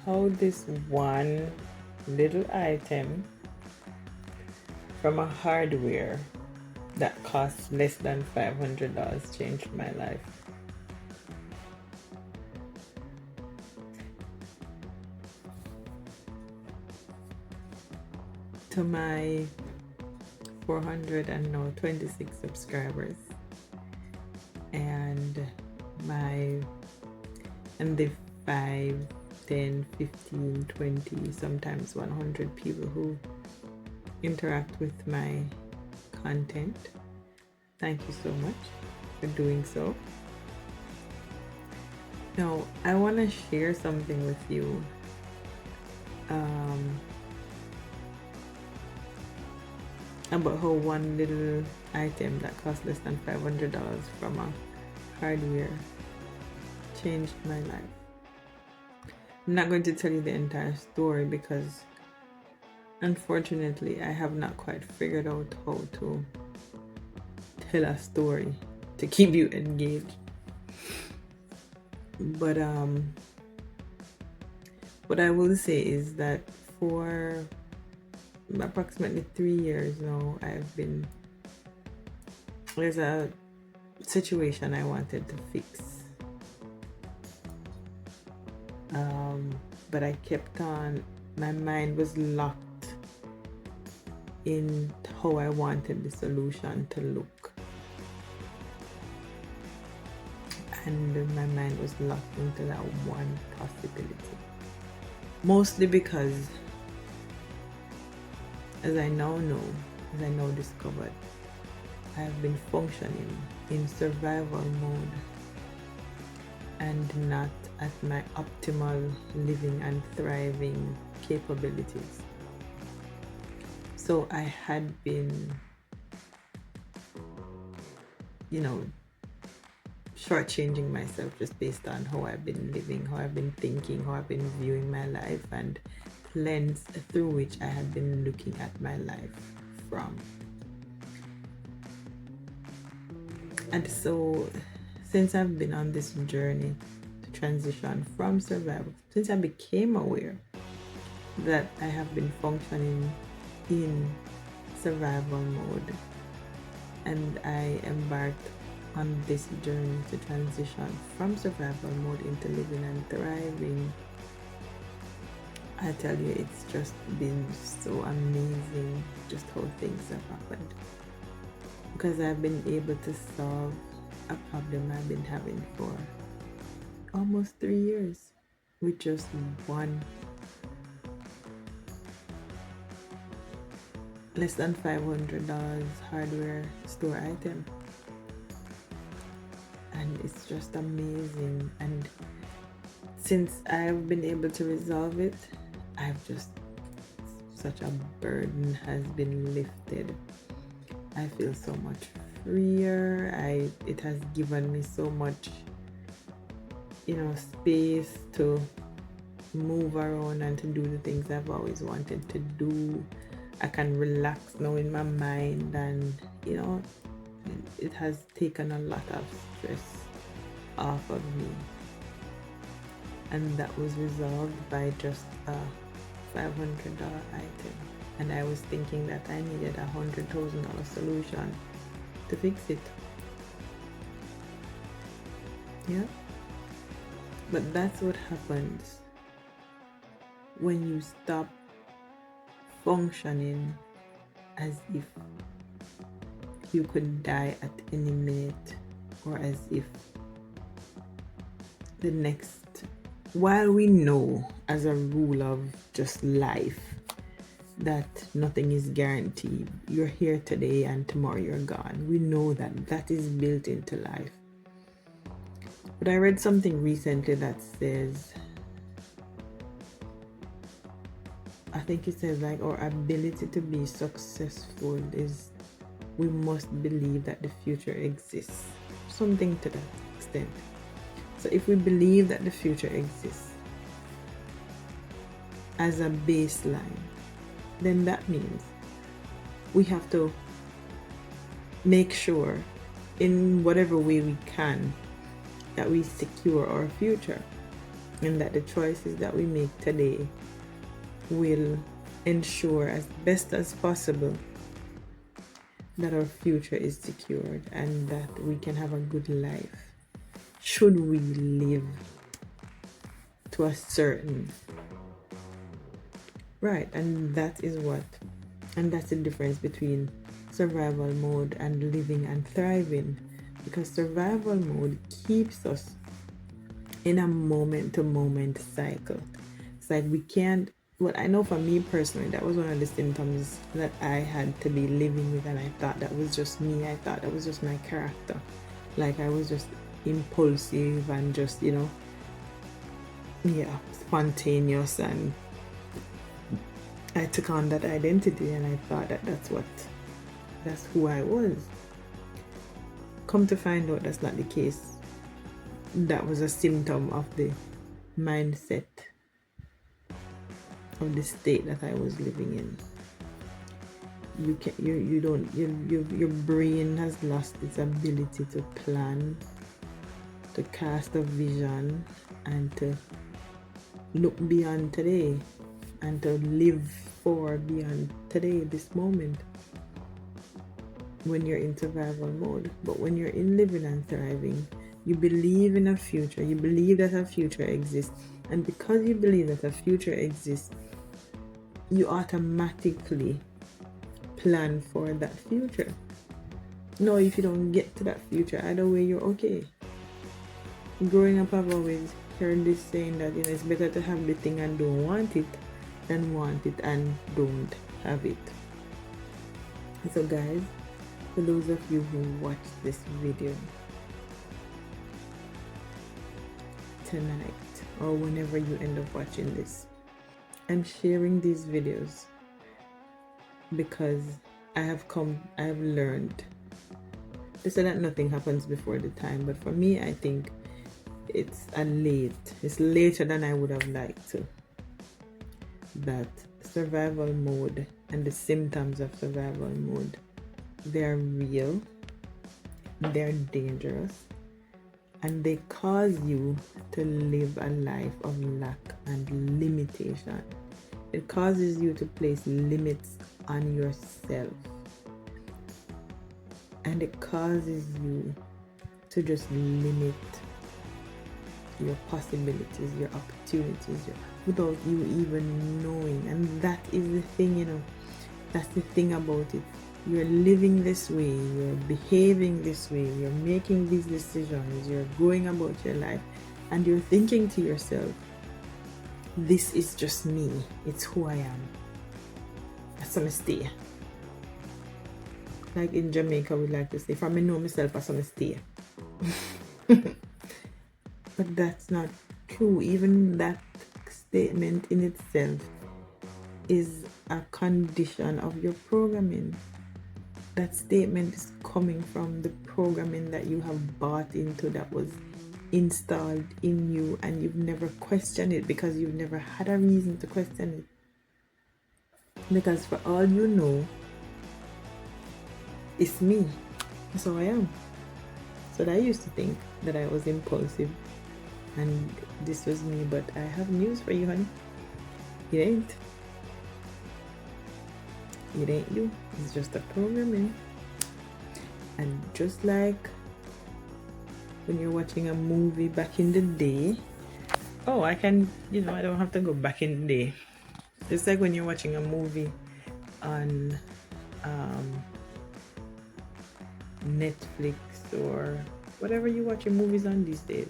how this one little item from a hardware that costs less than $500 changed my life. To my 426 subscribers and the 5, 10, 15, 20, sometimes 100 people who interact with my content, thank you so much for doing so. Now I want to share something with you. About how one little item that cost less than $500 from a hardware changed my life. I'm not going to tell you the entire story because unfortunately I have not quite figured out how to tell a story to keep you engaged. But what I will say is that for approximately 3 years now, there's a situation I wanted to fix, but I kept on, my mind was locked in how I wanted the solution to look, and my mind was locked into that one possibility, mostly because as I now discovered, I have been functioning in survival mode and not at my optimal living and thriving capabilities. So I had been, shortchanging myself just based on how I've been living, how I've been thinking, how I've been viewing my life, and lens through which I had been looking at my life from. And so since I've been on this journey to transition from survival, since I became aware that I have been functioning in survival mode, and I embarked on this journey to transition from survival mode into living and thriving, I tell you, it's just been so amazing just how things have happened, because I've been able to solve a problem I've been having for almost 3 years with just one less than $500 hardware store item. And it's just amazing. And since I've been able to resolve it, such a burden has been lifted. I feel so much freer. It has given me so much, space to move around and to do the things I've always wanted to do. I can relax now in my mind, and it has taken a lot of stress off of me. And that was resolved by just a $500 item. And I was thinking that I needed a $100,000 solution to fix it. Yeah. But that's what happens when you stop functioning as if you could die at any minute, or as if the next, while we know as a rule of just life that nothing is guaranteed, you're here today and tomorrow you're gone, we know that is built into life. But I read something recently that says, I think it says like our ability to be successful is we must believe that the future exists. Something to that extent. So if we believe that the future exists as a baseline, then that means we have to make sure in whatever way we can that we secure our future. and that the choices that we make today will ensure as best as possible that our future is secured and that we can have a good life should we live to a certain right. And that's the difference between survival mode and living and thriving, because survival mode keeps us in a moment to moment cycle. It's like we can't, well, I know for me personally, that was one of the symptoms that I had to be living with, and I thought that was just me. I thought that was just my character. Like I was just impulsive and just, spontaneous, and I took on that identity and I thought that that's who I was. Come to find out that's not the case. That was a symptom of the mindset of the state that I was living in. Your brain has lost its ability to plan, to cast a vision, and to look beyond today, and to live for beyond today, this moment, when you're in survival mode. But when you're in living and thriving, you believe in a future. You believe that a future exists. And because you believe that a future exists, you automatically plan for that future. No, if you don't get to that future, either way, you're okay. Growing up, I've always heard this saying that it's better to have the thing and don't want it than want it and don't have it. So guys, for those of you who watched this video tonight or whenever you end up watching this, I'm sharing these videos because I have learned. They say that nothing happens before the time, but for me, I think it's later than I would have liked to. That survival mode and the symptoms of survival mode, they're real, they're dangerous, and they cause you to live a life of lack and limitation. It causes you to place limits on yourself, and it causes you to just limit your possibilities, your opportunities, without you even knowing. And that is the thing, that's the thing about it. You're living this way, you're behaving this way, you're making these decisions, you're going about your life, and you're thinking to yourself, this is just me, it's who I am. That's a mistake. Like in Jamaica, we like to say, if I know myself, that's a mistake. But that's not true. Even that statement in itself is a condition of your programming. That statement is coming from the programming that you have bought into, that was installed in you, and you've never questioned it because you've never had a reason to question it. Because for all you know, it's me. That's how I am. So I used to think that I was impulsive and this was me, but I have news for you, honey. It ain't. It ain't you. It's just a programming. And just like when you're watching a movie back in the day, I don't have to go back in the day. It's like when you're watching a movie on Netflix or whatever you watch your movies on these days,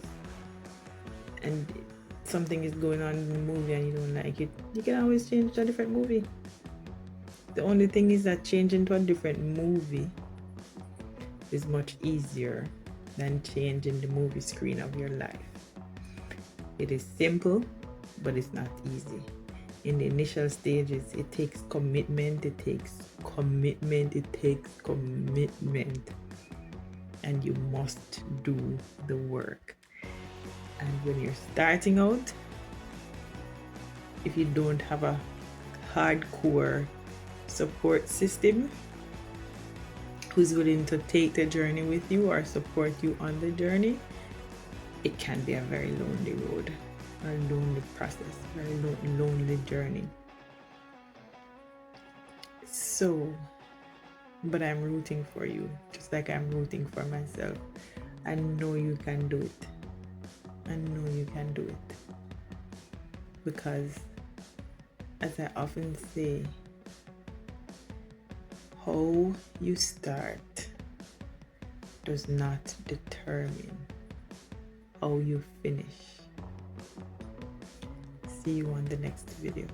and something is going on in the movie and you don't like it, you can always change to a different movie. The only thing is that changing to a different movie is much easier than changing the movie screen of your life. It is simple, but it's not easy. In the initial stages, it takes commitment, and you must do the work. And when you're starting out, if you don't have a hardcore support system who's willing to take the journey with you or support you on the journey, it can be a very lonely road. or lonely process or lonely journey. So, but I'm rooting for you, just like I'm rooting for myself. I know you can do it. I know you can do it. Because, as I often say, how you start does not determine how you finish. See you on the next video.